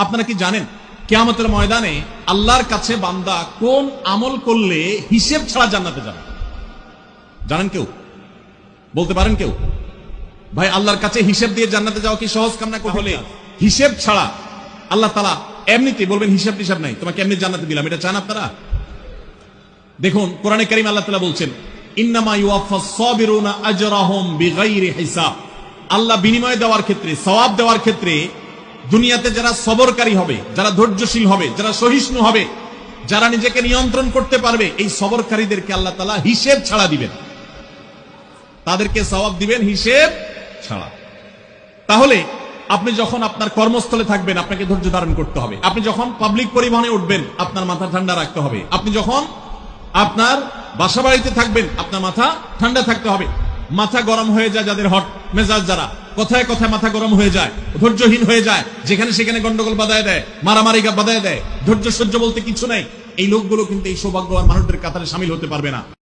আপনারা কি জানেন কিয়ামতের ময়দানে আল্লাহর কাছে বান্দা কোন আমল করলে হিসেব ছাড়া জান্নাতে যাবে? জানেন কেউ? বলতে পারেন কেউ? ভাই, আল্লাহর কাছে হিসেব দিয়ে জান্নাতে যাওয়া কি সহজ কাম না? হলে হিসেব ছাড়া আল্লাহ তাআলা এমনিতেই বলবেন হিসাব টিসাব নাই, তোমাকে এমনি জান্নাতে দিলাম। এটা চান আপনারা? দেখুন কোরআনে কারীম আল্লাহ তাআলা বলছেন, ইন্নামা ইউওয়াফাস সাবিরুনা আজরাহুম বিগাইরি হিসাব। আল্লাহ বিনিময় দেওয়ার ক্ষেত্রে, সওয়াব দেওয়ার ক্ষেত্রে দুনিয়াতে যারা সবরকারী হবে, যারা ধৈর্যশীল হবে, যারা সহিষ্ণু হবে, যারা নিজেকে নিয়ন্ত্রণ করতে পারবে, এই সবরকারীদেরকে আল্লাহ তাআলা হিসেব ছাড়া দিবেন, তাদেরকে সওয়াব দিবেন হিসেব ছাড়া। তাহলে আপনি যখন আপনার কর্মস্থলে থাকবেন আপনাকে ধৈর্য ধারণ করতে হবে। আপনি যখন পাবলিক পরিবহনে উঠবেন আপনার মাথা ঠান্ডা রাখতে হবে। আপনি যখন আপনার বাসা বাড়িতে থাকবেন আপনার মাথা ঠান্ডা থাকতে হবে। মাথা গরম হয়ে যায় যাদের, হট মেজাজ যারা, কথায় কথায় মাথা গরম হয়ে যায়, ধৈর্যহীন হয়ে যায়, যেখানে সেখানে গন্ডগোল বাধায় দেয়, মারামারি বাধায় দেয়, ধৈর্য সহ্য বলতে কিছু নাই, এই লোকগুলো কিন্তু এই সৌভাগ্যবান মানুষদের কাতারে শামিল হতে পারবে না।